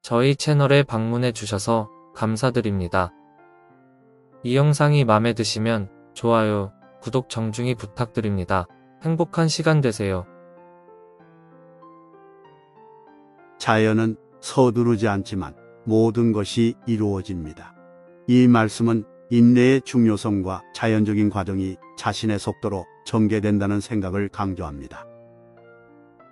저희 채널에 방문해 주셔서 감사드립니다. 이 영상이 마음에 드시면 좋아요, 구독 정중히 부탁드립니다. 행복한 시간 되세요. 자연은 서두르지 않지만 모든 것이 이루어집니다. 이 말씀은 인내의 중요성과 자연적인 과정이 자신의 속도로 전개된다는 생각을 강조합니다.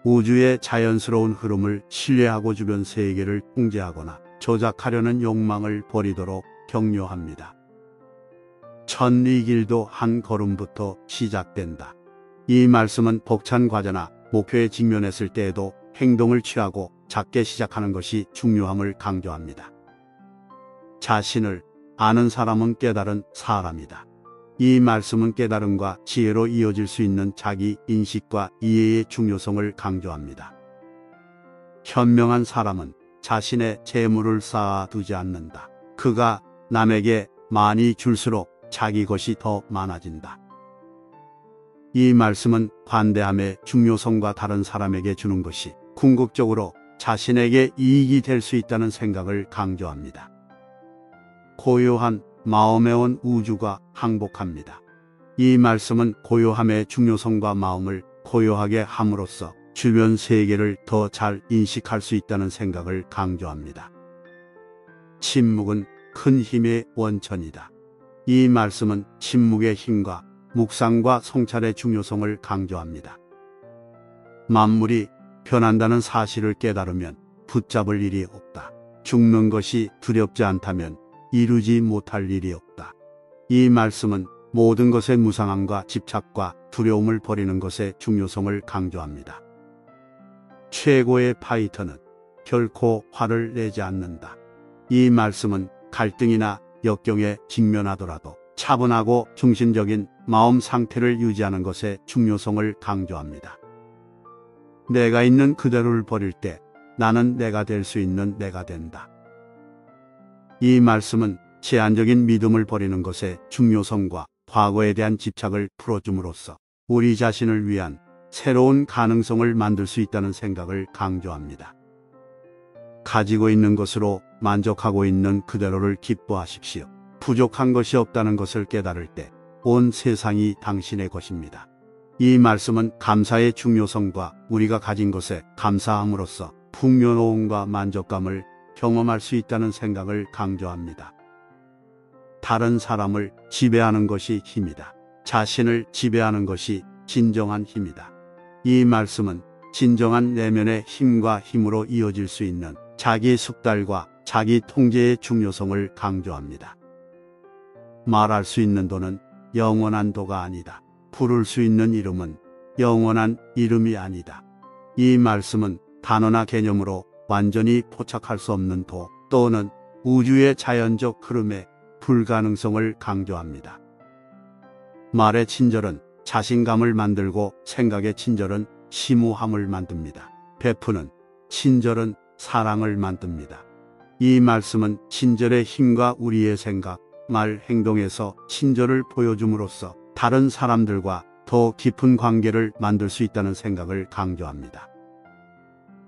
우주의 자연스러운 흐름을 신뢰하고 주변 세계를 통제하거나 조작하려는 욕망을 버리도록 격려합니다. 천리 길도 한 걸음부터 시작된다. 이 말씀은 벅찬 과제나 목표에 직면했을 때에도 행동을 취하고 작게 시작하는 것이 중요함을 강조합니다. 자신을 아는 사람은 깨달은 사람이다. 이 말씀은 깨달음과 지혜로 이어질 수 있는 자기 인식과 이해의 중요성을 강조합니다. 현명한 사람은 자신의 재물을 쌓아두지 않는다. 그가 남에게 많이 줄수록 자기 것이 더 많아진다. 이 말씀은 관대함의 중요성과 다른 사람에게 주는 것이 궁극적으로 자신에게 이익이 될 수 있다는 생각을 강조합니다. 고요한 마음에 온 우주가 항복합니다. 이 말씀은 고요함의 중요성과 마음을 고요하게 함으로써 주변 세계를 더 잘 인식할 수 있다는 생각을 강조합니다. 침묵은 큰 힘의 원천이다. 이 말씀은 침묵의 힘과 묵상과 성찰의 중요성을 강조합니다. 만물이 변한다는 사실을 깨달으면 붙잡을 일이 없다. 죽는 것이 두렵지 않다면 이루지 못할 일이 없다. 이 말씀은 모든 것의 무상함과 집착과 두려움을 버리는 것의 중요성을 강조합니다. 최고의 파이터는 결코 화를 내지 않는다. 이 말씀은 갈등이나 역경에 직면하더라도 차분하고 중심적인 마음 상태를 유지하는 것의 중요성을 강조합니다. 내가 있는 그대로를 버릴 때 나는 내가 될 수 있는 내가 된다. 이 말씀은 제한적인 믿음을 버리는 것의 중요성과 과거에 대한 집착을 풀어줌으로써 우리 자신을 위한 새로운 가능성을 만들 수 있다는 생각을 강조합니다. 가지고 있는 것으로 만족하고 있는 그대로를 기뻐하십시오. 부족한 것이 없다는 것을 깨달을 때 온 세상이 당신의 것입니다. 이 말씀은 감사의 중요성과 우리가 가진 것에 감사함으로써 풍요로움과 만족감을 경험할 수 있다는 생각을 강조합니다. 다른 사람을 지배하는 것이 힘이다. 자신을 지배하는 것이 진정한 힘이다. 이 말씀은 진정한 내면의 힘과 힘으로 이어질 수 있는 자기 숙달과 자기 통제의 중요성을 강조합니다. 말할 수 있는 도는 영원한 도가 아니다. 부를 수 있는 이름은 영원한 이름이 아니다. 이 말씀은 단어나 개념으로 완전히 포착할 수 없는 도 또는 우주의 자연적 흐름의 불가능성을 강조합니다. 말의 친절은 자신감을 만들고 생각의 친절은 심오함을 만듭니다. 베푸는 친절은 사랑을 만듭니다. 이 말씀은 친절의 힘과 우리의 생각, 말, 행동에서 친절을 보여줌으로써 다른 사람들과 더 깊은 관계를 만들 수 있다는 생각을 강조합니다.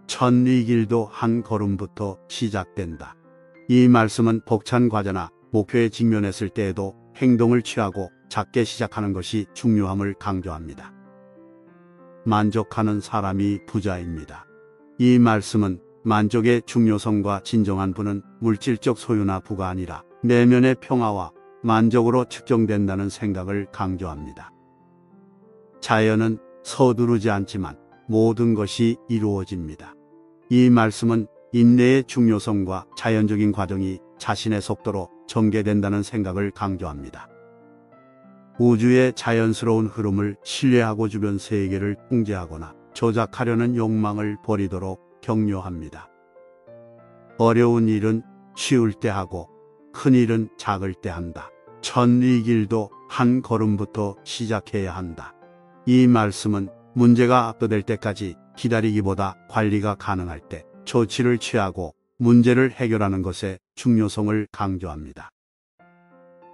천리 길도 한 걸음부터 시작된다. 이 말씀은 벅찬 과제나 목표에 직면했을 때에도 행동을 취하고 작게 시작하는 것이 중요함을 강조합니다. 만족하는 사람이 부자입니다. 이 말씀은 만족의 중요성과 진정한 부는 물질적 소유나 부가 아니라 내면의 평화와 만족으로 측정된다는 생각을 강조합니다. 자연은 서두르지 않지만 모든 것이 이루어집니다. 이 말씀은 인내의 중요성과 자연적인 과정이 자신의 속도로 전개된다는 생각을 강조합니다. 우주의 자연스러운 흐름을 신뢰하고 주변 세계를 통제하거나 조작하려는 욕망을 버리도록 격려합니다. 어려운 일은 쉬울 때 하고 큰 일은 작을 때 한다. 천리 길도 한 걸음부터 시작해야 한다. 이 말씀은 문제가 압도될 때까지 기다리기보다 관리가 가능할 때 조치를 취하고 문제를 해결하는 것의 중요성을 강조합니다.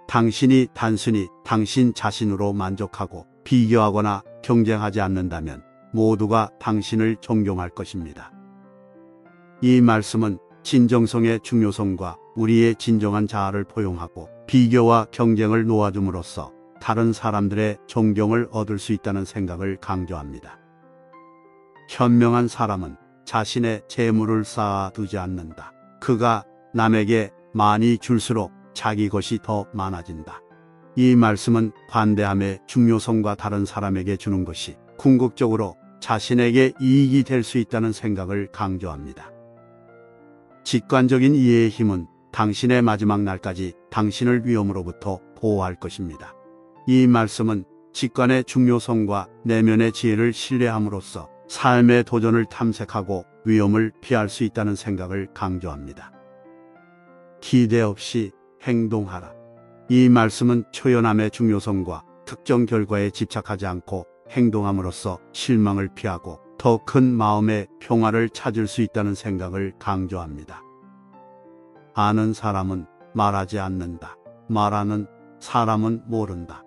당신이 단순히 당신 자신으로 만족하고 비교하거나 경쟁하지 않는다면 모두가 당신을 존경할 것입니다. 이 말씀은 진정성의 중요성과 우리의 진정한 자아를 포용하고 비교와 경쟁을 놓아줌으로써 다른 사람들의 존경을 얻을 수 있다는 생각을 강조합니다. 현명한 사람은 자신의 재물을 쌓아두지 않는다. 그가 남에게 많이 줄수록 자기 것이 더 많아진다. 이 말씀은 관대함의 중요성과 다른 사람에게 주는 것이 궁극적으로 자신에게 이익이 될 수 있다는 생각을 강조합니다. 직관적인 이해의 힘은 당신의 마지막 날까지 당신을 위험으로부터 보호할 것입니다. 이 말씀은 직관의 중요성과 내면의 지혜를 신뢰함으로써 삶의 도전을 탐색하고 위험을 피할 수 있다는 생각을 강조합니다. 기대 없이 행동하라. 이 말씀은 초연함의 중요성과 특정 결과에 집착하지 않고 행동함으로써 실망을 피하고 더 큰 마음의 평화를 찾을 수 있다는 생각을 강조합니다. 아는 사람은 말하지 않는다. 말하는 사람은 모른다.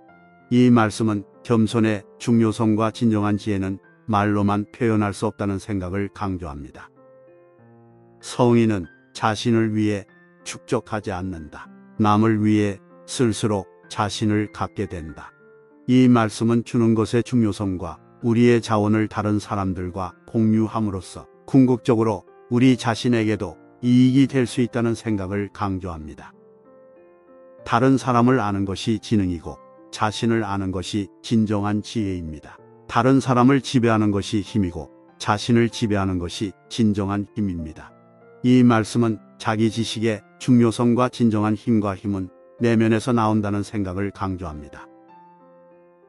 이 말씀은 겸손의 중요성과 진정한 지혜는 말로만 표현할 수 없다는 생각을 강조합니다. 성인은 자신을 위해 축적하지 않는다. 남을 위해 쓸수록 자신을 갖게 된다. 이 말씀은 주는 것의 중요성과 우리의 자원을 다른 사람들과 공유함으로써 궁극적으로 우리 자신에게도 이익이 될 수 있다는 생각을 강조합니다. 다른 사람을 아는 것이 지능이고 자신을 아는 것이 진정한 지혜입니다. 다른 사람을 지배하는 것이 힘이고 자신을 지배하는 것이 진정한 힘입니다. 이 말씀은 자기 지식의 중요성과 진정한 힘과 힘은 내면에서 나온다는 생각을 강조합니다.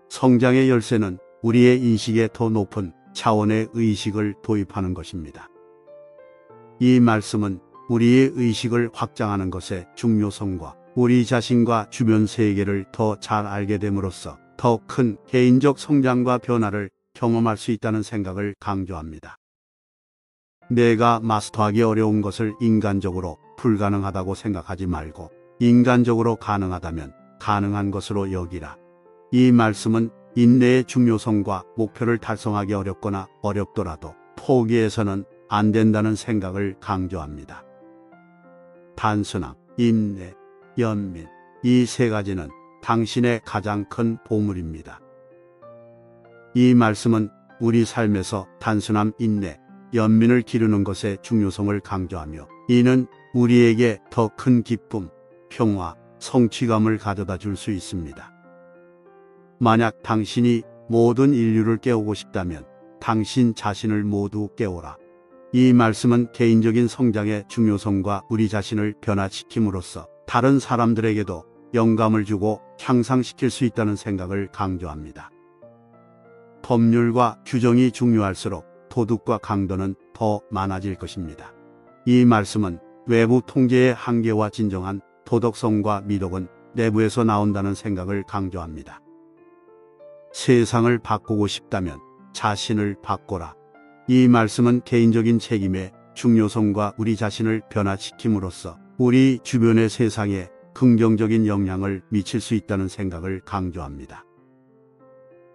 성장의 열쇠는 우리의 인식에 더 높은 차원의 의식을 도입하는 것입니다. 이 말씀은 우리의 의식을 확장하는 것의 중요성과 우리 자신과 주변 세계를 더 잘 알게 됨으로써 더 큰 개인적 성장과 변화를 경험할 수 있다는 생각을 강조합니다. 내가 마스터하기 어려운 것을 인간적으로 불가능하다고 생각하지 말고 인간적으로 가능하다면 가능한 것으로 여기라. 이 말씀은 인내의 중요성과 목표를 달성하기 어렵거나 어렵더라도 포기해서는 안 된다는 생각을 강조합니다. 단순함, 인내, 연민, 이 세 가지는 당신의 가장 큰 보물입니다. 이 말씀은 우리 삶에서 단순함, 인내, 연민을 기르는 것의 중요성을 강조하며 이는 우리에게 더 큰 기쁨, 평화, 성취감을 가져다 줄 수 있습니다. 만약 당신이 모든 인류를 깨우고 싶다면 당신 자신을 모두 깨우라. 이 말씀은 개인적인 성장의 중요성과 우리 자신을 변화시킴으로써 다른 사람들에게도 영감을 주고 향상시킬 수 있다는 생각을 강조합니다. 법률과 규정이 중요할수록 도덕과 강도는 더 많아질 것입니다. 이 말씀은 외부 통제의 한계와 진정한 도덕성과 미덕은 내부에서 나온다는 생각을 강조합니다. 세상을 바꾸고 싶다면 자신을 바꿔라. 이 말씀은 개인적인 책임의 중요성과 우리 자신을 변화시킴으로써 우리 주변의 세상에 긍정적인 영향을 미칠 수 있다는 생각을 강조합니다.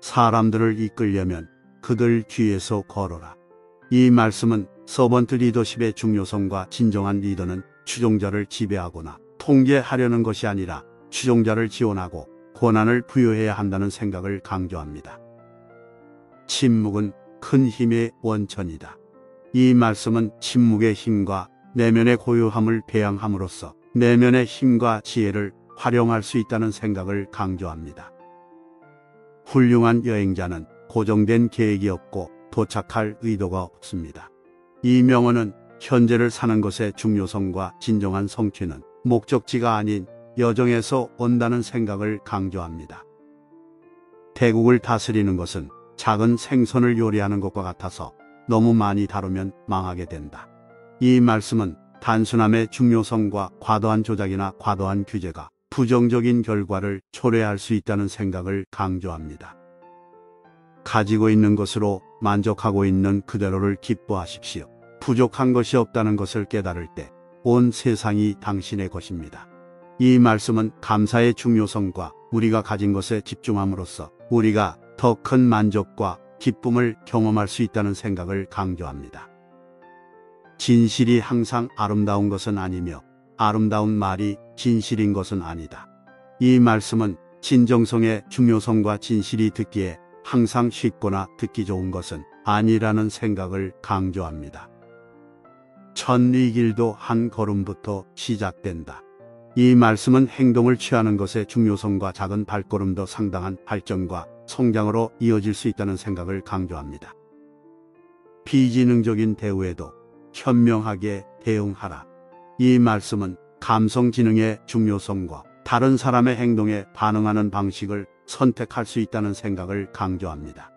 사람들을 이끌려면 그들 뒤에서 걸어라. 이 말씀은 서번트 리더십의 중요성과 진정한 리더는 추종자를 지배하거나 통제하려는 것이 아니라 추종자를 지원하고 권한을 부여해야 한다는 생각을 강조합니다. 침묵은 큰 힘의 원천이다. 이 말씀은 침묵의 힘과 내면의 고요함을 배양함으로써 내면의 힘과 지혜를 활용할 수 있다는 생각을 강조합니다. 훌륭한 여행자는 고정된 계획이 없고 도착할 의도가 없습니다. 이 명언은 현재를 사는 것의 중요성과 진정한 성취는 목적지가 아닌 여정에서 온다는 생각을 강조합니다. 태국을 다스리는 것은 작은 생선을 요리하는 것과 같아서 너무 많이 다루면 망하게 된다. 이 말씀은 단순함의 중요성과 과도한 조작이나 과도한 규제가 부정적인 결과를 초래할 수 있다는 생각을 강조합니다. 가지고 있는 것으로 만족하고 있는 그대로를 기뻐하십시오. 부족한 것이 없다는 것을 깨달을 때 온 세상이 당신의 것입니다. 이 말씀은 감사의 중요성과 우리가 가진 것에 집중함으로써 우리가 더 큰 만족과 기쁨을 경험할 수 있다는 생각을 강조합니다. 진실이 항상 아름다운 것은 아니며 아름다운 말이 진실인 것은 아니다. 이 말씀은 진정성의 중요성과 진실이 듣기에 항상 쉽거나 듣기 좋은 것은 아니라는 생각을 강조합니다. 첫 이 길도 한 걸음부터 시작된다. 이 말씀은 행동을 취하는 것의 중요성과 작은 발걸음도 상당한 발전과 성장으로 이어질 수 있다는 생각을 강조합니다. 비지능적인 대우에도 현명하게 대응하라. 이 말씀은 감성지능의 중요성과 다른 사람의 행동에 반응하는 방식을 선택할 수 있다는 생각을 강조합니다.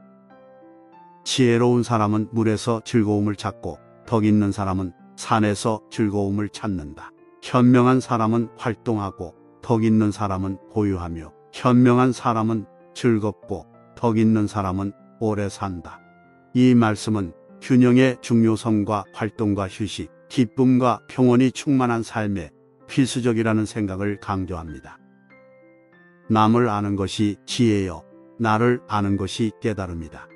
지혜로운 사람은 물에서 즐거움을 찾고 덕 있는 사람은 산에서 즐거움을 찾는다. 현명한 사람은 활동하고 덕 있는 사람은 보유하며 현명한 사람은 즐겁고 덕 있는 사람은 오래 산다. 이 말씀은 균형의 중요성과 활동과 휴식, 기쁨과 평온이 충만한 삶에 필수적이라는 생각을 강조합니다. 남을 아는 것이 지혜요, 나를 아는 것이 깨달음이다.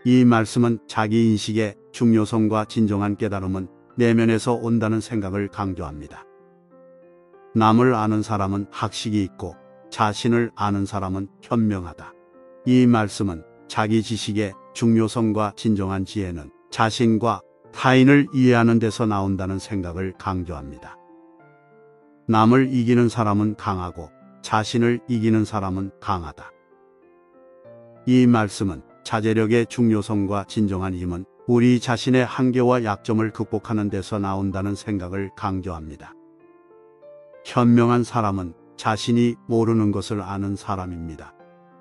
이 말씀은 자기 인식의 중요성과 진정한 깨달음은 내면에서 온다는 생각을 강조합니다. 남을 아는 사람은 학식이 있고 자신을 아는 사람은 현명하다. 이 말씀은 자기 지식의 중요성과 진정한 지혜는 자신과 타인을 이해하는 데서 나온다는 생각을 강조합니다. 남을 이기는 사람은 강하고 자신을 이기는 사람은 강하다. 이 말씀은 자제력의 중요성과 진정한 힘은 우리 자신의 한계와 약점을 극복하는 데서 나온다는 생각을 강조합니다. 현명한 사람은 자신이 모르는 것을 아는 사람입니다.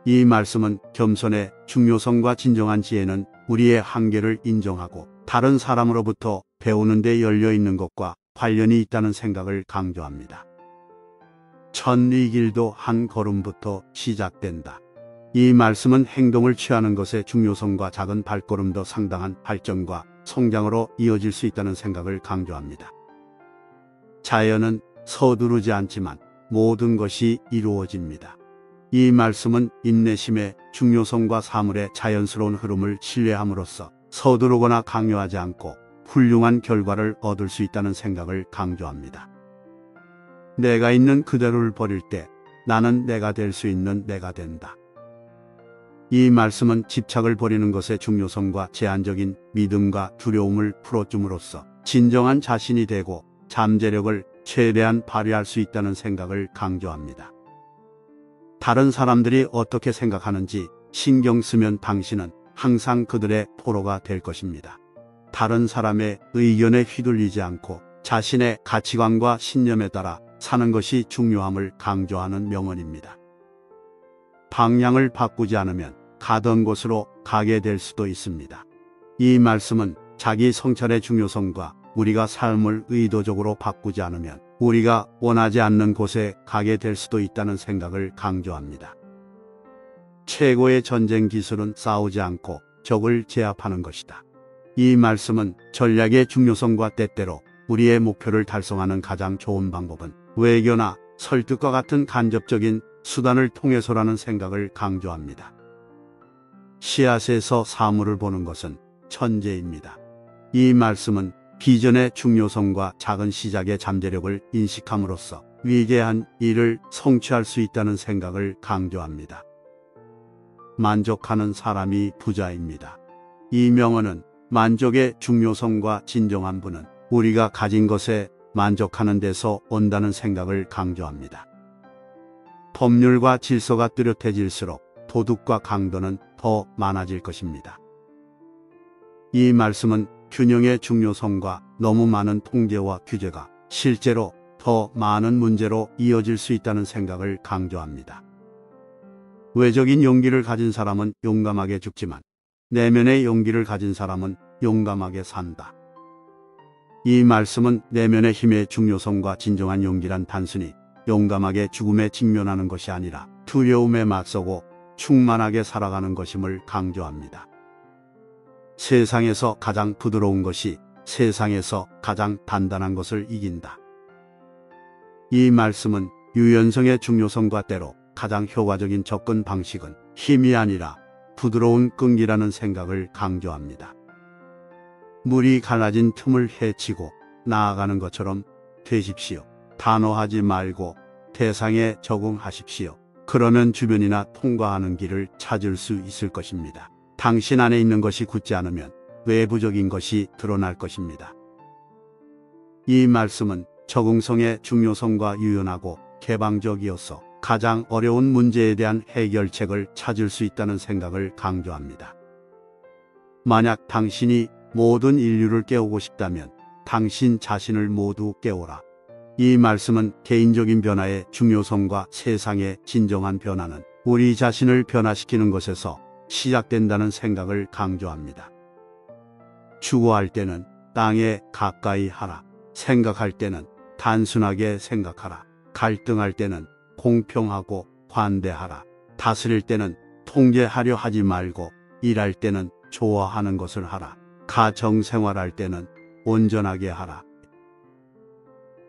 이 말씀은 겸손의 중요성과 진정한 지혜는 우리의 한계를 인정하고 다른 사람으로부터 배우는 데 열려 있는 것과 관련이 있다는 생각을 강조합니다. 첫 이 길도 한 걸음부터 시작된다. 이 말씀은 행동을 취하는 것의 중요성과 작은 발걸음도 상당한 발전과 성장으로 이어질 수 있다는 생각을 강조합니다. 자연은 서두르지 않지만 모든 것이 이루어집니다. 이 말씀은 인내심의 중요성과 사물의 자연스러운 흐름을 신뢰함으로써 서두르거나 강요하지 않고 훌륭한 결과를 얻을 수 있다는 생각을 강조합니다. 내가 있는 그대로를 버릴 때 나는 내가 될 수 있는 내가 된다. 이 말씀은 집착을 버리는 것의 중요성과 제한적인 믿음과 두려움을 풀어줌으로써 진정한 자신이 되고 잠재력을 최대한 발휘할 수 있다는 생각을 강조합니다. 다른 사람들이 어떻게 생각하는지 신경 쓰면 당신은 항상 그들의 포로가 될 것입니다. 다른 사람의 의견에 휘둘리지 않고 자신의 가치관과 신념에 따라 사는 것이 중요함을 강조하는 명언입니다. 방향을 바꾸지 않으면 가던 곳으로 가게 될 수도 있습니다. 이 말씀은 자기 성찰의 중요성과 우리가 삶을 의도적으로 바꾸지 않으면 우리가 원하지 않는 곳에 가게 될 수도 있다는 생각을 강조합니다. 최고의 전쟁 기술은 싸우지 않고 적을 제압하는 것이다. 이 말씀은 전략의 중요성과 때때로 우리의 목표를 달성하는 가장 좋은 방법은 외교나 설득과 같은 간접적인 수단을 통해서라는 생각을 강조합니다. 씨앗에서 사물을 보는 것은 천재입니다. 이 말씀은 비전의 중요성과 작은 시작의 잠재력을 인식함으로써 위대한 일을 성취할 수 있다는 생각을 강조합니다. 만족하는 사람이 부자입니다. 이 명언은 만족의 중요성과 진정한 부는 우리가 가진 것에 만족하는 데서 온다는 생각을 강조합니다. 법률과 질서가 뚜렷해질수록 도둑과 강도는 더 많아질 것입니다. 이 말씀은 균형의 중요성과 너무 많은 통제와 규제가 실제로 더 많은 문제로 이어질 수 있다는 생각을 강조합니다. 외적인 용기를 가진 사람은 용감하게 죽지만 내면의 용기를 가진 사람은 용감하게 산다. 이 말씀은 내면의 힘의 중요성과 진정한 용기란 단순히 용감하게 죽음에 직면하는 것이 아니라 두려움에 맞서고 충만하게 살아가는 것임을 강조합니다. 세상에서 가장 부드러운 것이 세상에서 가장 단단한 것을 이긴다. 이 말씀은 유연성의 중요성과 때로 가장 효과적인 접근 방식은 힘이 아니라 부드러운 끈기라는 생각을 강조합니다. 물이 갈라진 틈을 헤치고 나아가는 것처럼 되십시오. 단호하지 말고 대상에 적응하십시오. 그러면 주변이나 통과하는 길을 찾을 수 있을 것입니다. 당신 안에 있는 것이 굳지 않으면 외부적인 것이 드러날 것입니다. 이 말씀은 적응성의 중요성과 유연하고 개방적이어서 가장 어려운 문제에 대한 해결책을 찾을 수 있다는 생각을 강조합니다. 만약 당신이 모든 인류를 깨우고 싶다면 당신 자신을 모두 깨우라. 이 말씀은 개인적인 변화의 중요성과 세상의 진정한 변화는 우리 자신을 변화시키는 것에서 시작된다는 생각을 강조합니다. 추구할 때는 땅에 가까이 하라. 생각할 때는 단순하게 생각하라. 갈등할 때는 공평하고 관대하라. 다스릴 때는 통제하려 하지 말고 일할 때는 좋아하는 것을 하라. 가정 생활할 때는 온전하게 하라.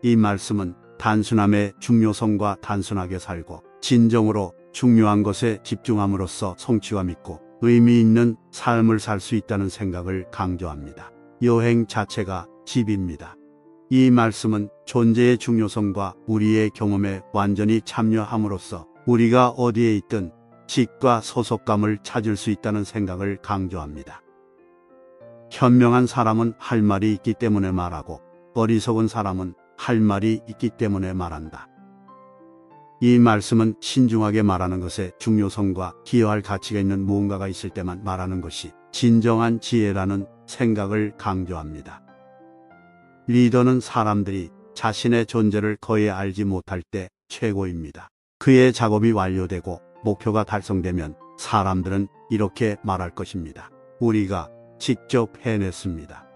이 말씀은 단순함의 중요성과 단순하게 살고 진정으로 중요한 것에 집중함으로써 성취감 있고 의미 있는 삶을 살 수 있다는 생각을 강조합니다. 여행 자체가 집입니다. 이 말씀은 존재의 중요성과 우리의 경험에 완전히 참여함으로써 우리가 어디에 있든 직과 소속감을 찾을 수 있다는 생각을 강조합니다. 현명한 사람은 할 말이 있기 때문에 말하고 어리석은 사람은 할 말이 있기 때문에 말한다. 이 말씀은 신중하게 말하는 것의 중요성과 기여할 가치가 있는 무언가가 있을 때만 말하는 것이 진정한 지혜라는 생각을 강조합니다. 리더는 사람들이 자신의 존재를 거의 알지 못할 때 최고입니다. 그의 작업이 완료되고 목표가 달성되면 사람들은 이렇게 말할 것입니다. 우리가 직접 해냈습니다.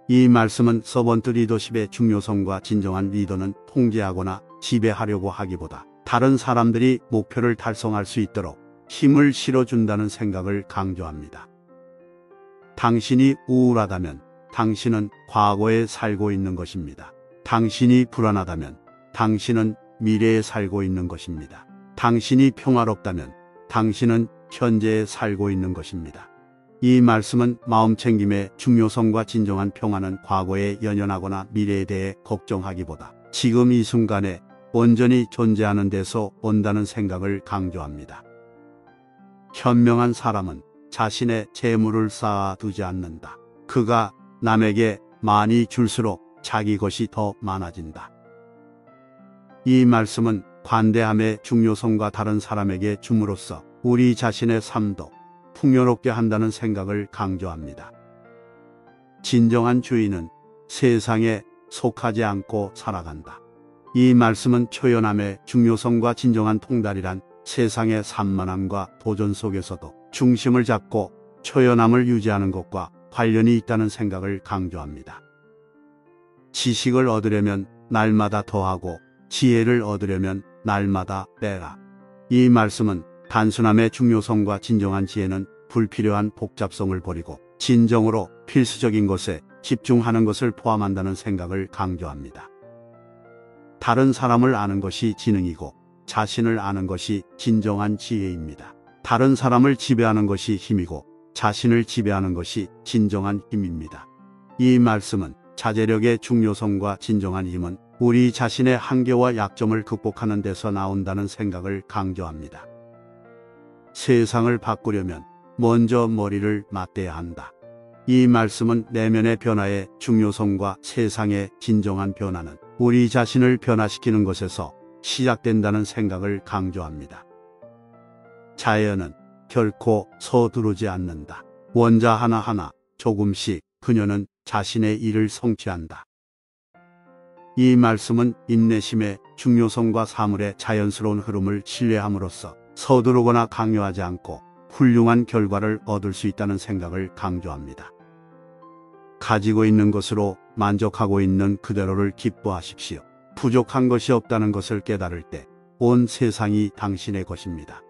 이 말씀은 서번트 리더십의 중요성과 진정한 리더는 통제하거나 지배하려고 하기보다 다른 사람들이 목표를 달성할 수 있도록 힘을 실어준다는 생각을 강조합니다. 당신이 우울하다면 당신은 과거에 살고 있는 것입니다. 당신이 불안하다면 당신은 미래에 살고 있는 것입니다. 당신이 평화롭다면 당신은 현재에 살고 있는 것입니다. 이 말씀은 마음챙김의 중요성과 진정한 평화는 과거에 연연하거나 미래에 대해 걱정하기보다 지금 이 순간에 온전히 존재하는 데서 온다는 생각을 강조합니다. 현명한 사람은 자신의 재물을 쌓아두지 않는다. 그가 남에게 많이 줄수록 자기 것이 더 많아진다. 이 말씀은 관대함의 중요성과 다른 사람에게 줌으로써 우리 자신의 삶도 풍요롭게 한다는 생각을 강조합니다. 진정한 주인은 세상에 속하지 않고 살아간다. 이 말씀은 초연함의 중요성과 진정한 통달이란 세상의 산만함과 도전 속에서도 중심을 잡고 초연함을 유지하는 것과 관련이 있다는 생각을 강조합니다. 지식을 얻으려면 날마다 더하고 지혜를 얻으려면 날마다 빼라. 이 말씀은 단순함의 중요성과 진정한 지혜는 불필요한 복잡성을 버리고 진정으로 필수적인 것에 집중하는 것을 포함한다는 생각을 강조합니다. 다른 사람을 아는 것이 지능이고 자신을 아는 것이 진정한 지혜입니다. 다른 사람을 지배하는 것이 힘이고 자신을 지배하는 것이 진정한 힘입니다. 이 말씀은 자제력의 중요성과 진정한 힘은 우리 자신의 한계와 약점을 극복하는 데서 나온다는 생각을 강조합니다. 세상을 바꾸려면 먼저 머리를 맞대야 한다. 이 말씀은 내면의 변화의 중요성과 세상의 진정한 변화는 우리 자신을 변화시키는 것에서 시작된다는 생각을 강조합니다. 자연은 결코 서두르지 않는다. 원자 하나하나 조금씩 그녀는 자신의 일을 성취한다. 이 말씀은 인내심의 중요성과 사물의 자연스러운 흐름을 신뢰함으로써 서두르거나 강요하지 않고 훌륭한 결과를 얻을 수 있다는 생각을 강조합니다. 가지고 있는 것으로 만족하고 있는 그대로를 기뻐하십시오. 부족한 것이 없다는 것을 깨달을 때 온 세상이 당신의 것입니다.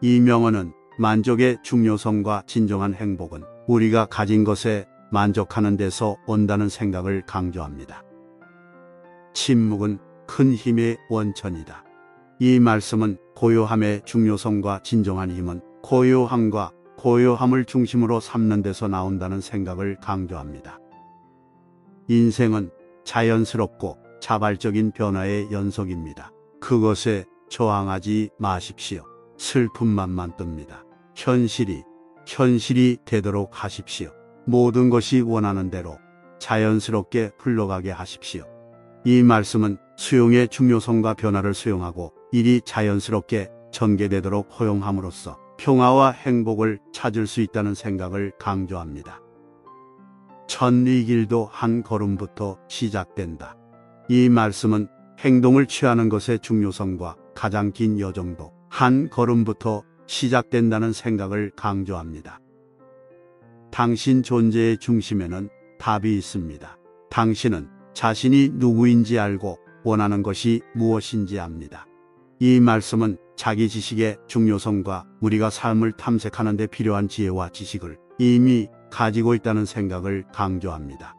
이 명언은 만족의 중요성과 진정한 행복은 우리가 가진 것에 만족하는 데서 온다는 생각을 강조합니다. 침묵은 큰 힘의 원천이다. 이 말씀은 고요함의 중요성과 진정한 힘은 고요함과 고요함을 중심으로 삼는 데서 나온다는 생각을 강조합니다. 인생은 자연스럽고 자발적인 변화의 연속입니다. 그것에 저항하지 마십시오. 슬픔만만 뜹니다. 현실이 되도록 하십시오. 모든 것이 원하는 대로 자연스럽게 흘러가게 하십시오. 이 말씀은 수용의 중요성과 변화를 수용하고 일이 자연스럽게 전개되도록 허용함으로써 평화와 행복을 찾을 수 있다는 생각을 강조합니다. 첫 이 길도 한 걸음부터 시작된다. 이 말씀은 행동을 취하는 것의 중요성과 가장 긴 여정도 한 걸음부터 시작된다는 생각을 강조합니다. 당신 존재의 중심에는 답이 있습니다. 당신은 자신이 누구인지 알고 원하는 것이 무엇인지 압니다. 이 말씀은 자기 지식의 중요성과 우리가 삶을 탐색하는 데 필요한 지혜와 지식을 이미 가지고 있다는 생각을 강조합니다.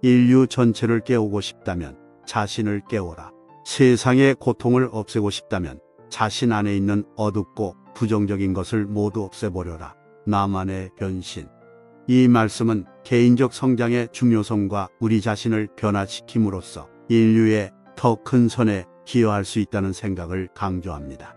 인류 전체를 깨우고 싶다면 자신을 깨워라. 세상의 고통을 없애고 싶다면 자신 안에 있는 어둡고 부정적인 것을 모두 없애버려라. 나만의 변신. 이 말씀은 개인적 성장의 중요성과 우리 자신을 변화시킴으로써 인류의 더 큰 선에 기여할 수 있다는 생각을 강조합니다.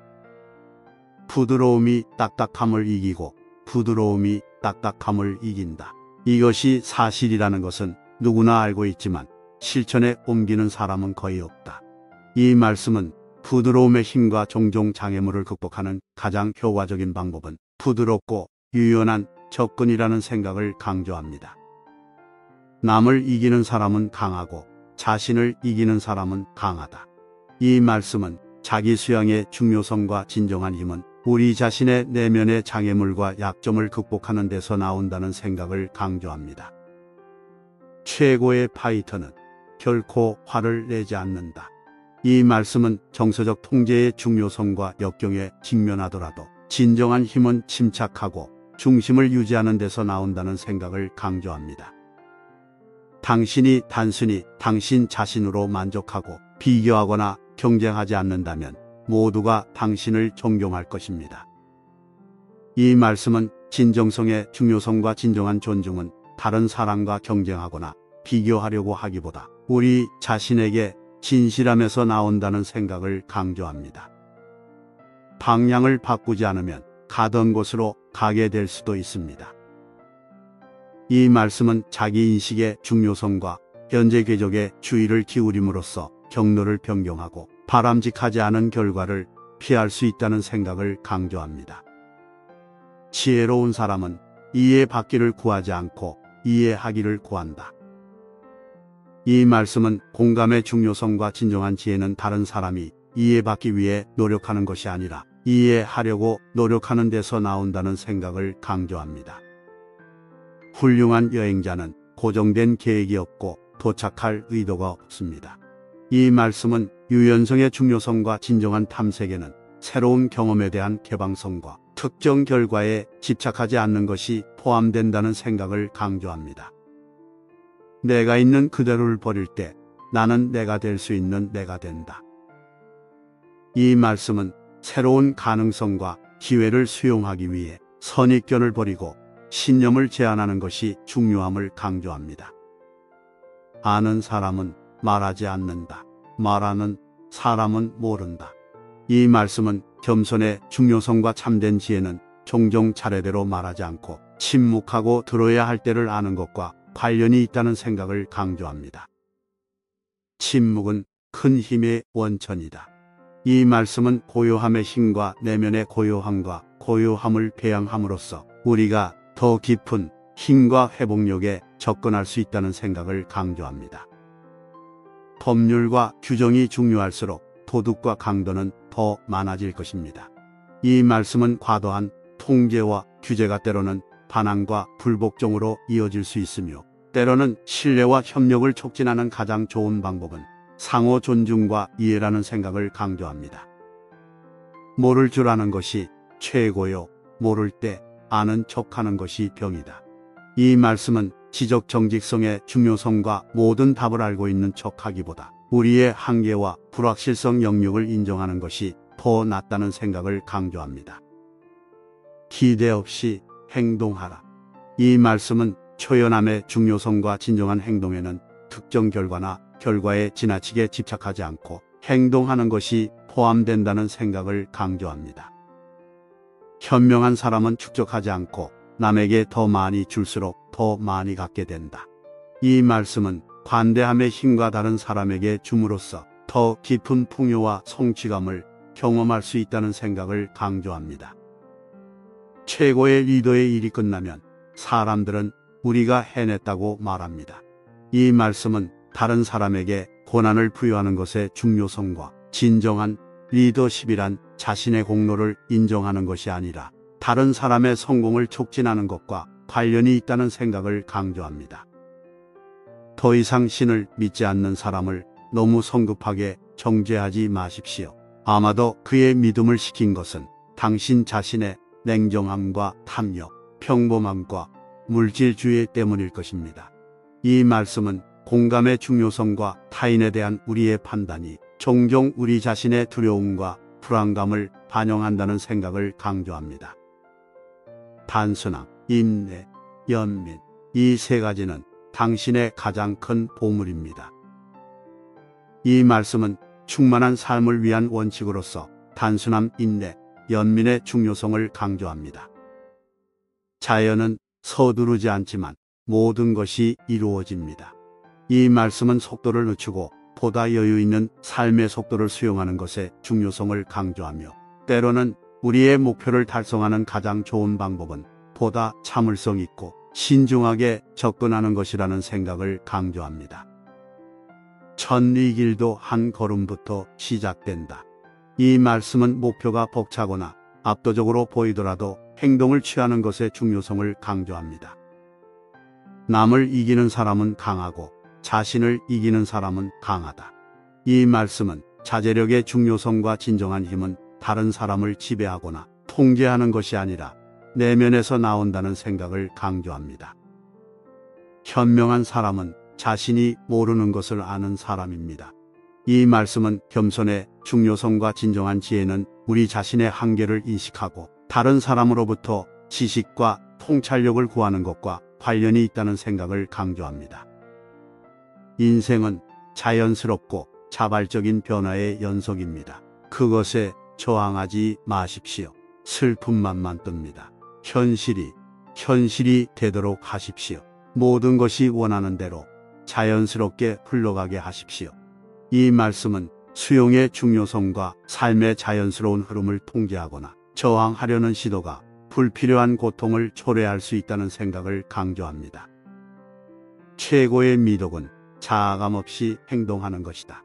부드러움이 딱딱함을 이기고 부드러움이 딱딱함을 이긴다. 이것이 사실이라는 것은 누구나 알고 있지만 실천에 옮기는 사람은 거의 없다. 이 말씀은 부드러움의 힘과 종종 장애물을 극복하는 가장 효과적인 방법은 부드럽고 유연한 접근이라는 생각을 강조합니다. 남을 이기는 사람은 강하고 자신을 이기는 사람은 강하다. 이 말씀은 자기 수양의 중요성과 진정한 힘은 우리 자신의 내면의 장애물과 약점을 극복하는 데서 나온다는 생각을 강조합니다. 최고의 파이터는 결코 화를 내지 않는다. 이 말씀은 정서적 통제의 중요성과 역경에 직면하더라도 진정한 힘은 침착하고 중심을 유지하는 데서 나온다는 생각을 강조합니다. 당신이 단순히 당신 자신으로 만족하고 비교하거나 경쟁하지 않는다면 모두가 당신을 존경할 것입니다. 이 말씀은 진정성의 중요성과 진정한 존중은 다른 사람과 경쟁하거나 비교하려고 하기보다 우리 자신에게 진실함에서 나온다는 생각을 강조합니다. 방향을 바꾸지 않으면 가던 곳으로 가게 될 수도 있습니다. 이 말씀은 자기 인식의 중요성과 현재 궤적에 주의를 기울임으로써 경로를 변경하고 바람직하지 않은 결과를 피할 수 있다는 생각을 강조합니다. 지혜로운 사람은 이해받기를 구하지 않고 이해하기를 구한다. 이 말씀은 공감의 중요성과 진정한 지혜는 다른 사람이 이해받기 위해 노력하는 것이 아니라 이해하려고 노력하는 데서 나온다는 생각을 강조합니다. 훌륭한 여행자는 고정된 계획이 없고 도착할 의도가 없습니다. 이 말씀은 유연성의 중요성과 진정한 탐색에는 새로운 경험에 대한 개방성과 특정 결과에 집착하지 않는 것이 포함된다는 생각을 강조합니다. 내가 있는 그대로를 버릴 때 나는 내가 될 수 있는 내가 된다. 이 말씀은 새로운 가능성과 기회를 수용하기 위해 선입견을 버리고 신념을 제한하는 것이 중요함을 강조합니다. 아는 사람은 말하지 않는다. 말하는 사람은 모른다. 이 말씀은 겸손의 중요성과 참된 지혜는 종종 차례대로 말하지 않고 침묵하고 들어야 할 때를 아는 것과 관련이 있다는 생각을 강조합니다. 침묵은 큰 힘의 원천이다. 이 말씀은 고요함의 힘과 내면의 고요함과 고요함을 배양함으로써 우리가 더 깊은 힘과 회복력에 접근할 수 있다는 생각을 강조합니다. 법률과 규정이 중요할수록 도둑과 강도는 더 많아질 것입니다. 이 말씀은 과도한 통제와 규제가 때로는 반항과 불복종으로 이어질 수 있으며 때로는 신뢰와 협력을 촉진하는 가장 좋은 방법은 상호 존중과 이해라는 생각을 강조합니다. 모를 줄 아는 것이 최고요. 모를 때 아는 척하는 것이 병이다. 이 말씀은 지적 정직성의 중요성과 모든 답을 알고 있는 척하기보다 우리의 한계와 불확실성 영역을 인정하는 것이 더 낫다는 생각을 강조합니다. 기대 없이 행동하라. 이 말씀은 초연함의 중요성과 진정한 행동에는 특정 결과나 결과에 지나치게 집착하지 않고 행동하는 것이 포함된다는 생각을 강조합니다. 현명한 사람은 축적하지 않고 남에게 더 많이 줄수록 더 많이 갖게 된다. 이 말씀은 관대함의 힘과 다른 사람에게 줌으로써 더 깊은 풍요와 성취감을 경험할 수 있다는 생각을 강조합니다. 최고의 리더의 일이 끝나면 사람들은 우리가 해냈다고 말합니다. 이 말씀은 다른 사람에게 권한을 부여하는 것의 중요성과 진정한 리더십이란 자신의 공로를 인정하는 것이 아니라 다른 사람의 성공을 촉진하는 것과 관련이 있다는 생각을 강조합니다. 더 이상 신을 믿지 않는 사람을 너무 성급하게 정죄하지 마십시오. 아마도 그의 믿음을 시킨 것은 당신 자신의 냉정함과 탐욕, 평범함과 물질주의 때문일 것입니다. 이 말씀은 공감의 중요성과 타인에 대한 우리의 판단이 종종 우리 자신의 두려움과 불안감을 반영한다는 생각을 강조합니다. 단순함, 인내, 연민, 이 세 가지는 당신의 가장 큰 보물입니다. 이 말씀은 충만한 삶을 위한 원칙으로서 단순함, 인내, 연민의 중요성을 강조합니다. 자연은 서두르지 않지만 모든 것이 이루어집니다. 이 말씀은 속도를 늦추고 보다 여유 있는 삶의 속도를 수용하는 것의 중요성을 강조하며 때로는 우리의 목표를 달성하는 가장 좋은 방법은 보다 참을성 있고 신중하게 접근하는 것이라는 생각을 강조합니다. 이 길도 한 걸음부터 시작된다. 이 말씀은 목표가 벅차거나 압도적으로 보이더라도 행동을 취하는 것의 중요성을 강조합니다. 남을 이기는 사람은 강하고 자신을 이기는 사람은 강하다. 이 말씀은 자제력의 중요성과 진정한 힘은 다른 사람을 지배하거나 통제하는 것이 아니라 내면에서 나온다는 생각을 강조합니다. 현명한 사람은 자신이 모르는 것을 아는 사람입니다. 이 말씀은 겸손의 중요성과 진정한 지혜는 우리 자신의 한계를 인식하고 다른 사람으로부터 지식과 통찰력을 구하는 것과 관련이 있다는 생각을 강조합니다. 인생은 자연스럽고 자발적인 변화의 연속입니다. 그것에 저항하지 마십시오. 슬픔만만 뜹니다. 현실이 되도록 하십시오. 모든 것이 원하는 대로 자연스럽게 흘러가게 하십시오. 이 말씀은 수용의 중요성과 삶의 자연스러운 흐름을 통제하거나 저항하려는 시도가 불필요한 고통을 초래할 수 있다는 생각을 강조합니다. 최고의 미덕은 자아감 없이 행동하는 것이다.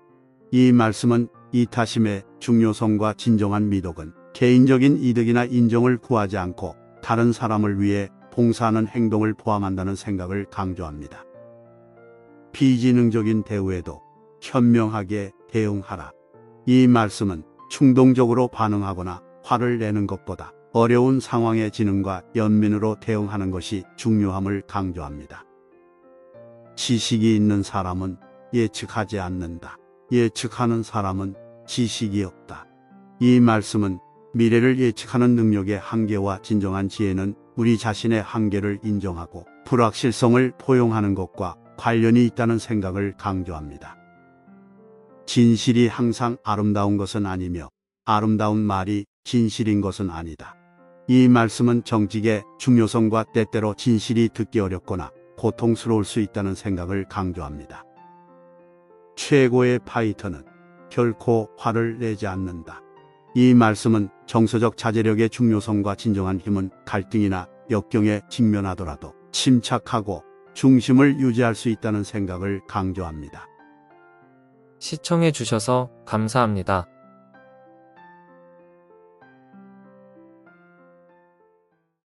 이 말씀은 이타심의 중요성과 진정한 미덕은 개인적인 이득이나 인정을 구하지 않고 다른 사람을 위해 봉사하는 행동을 포함한다는 생각을 강조합니다. 비지능적인 대우에도 현명하게 대응하라. 이 말씀은 충동적으로 반응하거나 화를 내는 것보다 어려운 상황의 지능과 연민으로 대응하는 것이 중요함을 강조합니다. 지식이 있는 사람은 예측하지 않는다. 예측하는 사람은 지식이 없다. 이 말씀은 미래를 예측하는 능력의 한계와 진정한 지혜는 우리 자신의 한계를 인정하고 불확실성을 포용하는 것과 관련이 있다는 생각을 강조합니다. 진실이 항상 아름다운 것은 아니며 아름다운 말이 진실인 것은 아니다. 이 말씀은 정직의 중요성과 때때로 진실이 듣기 어렵거나 고통스러울 수 있다는 생각을 강조합니다. 최고의 파이터는 결코 화를 내지 않는다. 이 말씀은 정서적 자제력의 중요성과 진정한 힘은 갈등이나 역경에 직면하더라도 침착하고 중심을 유지할 수 있다는 생각을 강조합니다. 시청해 주셔서 감사합니다.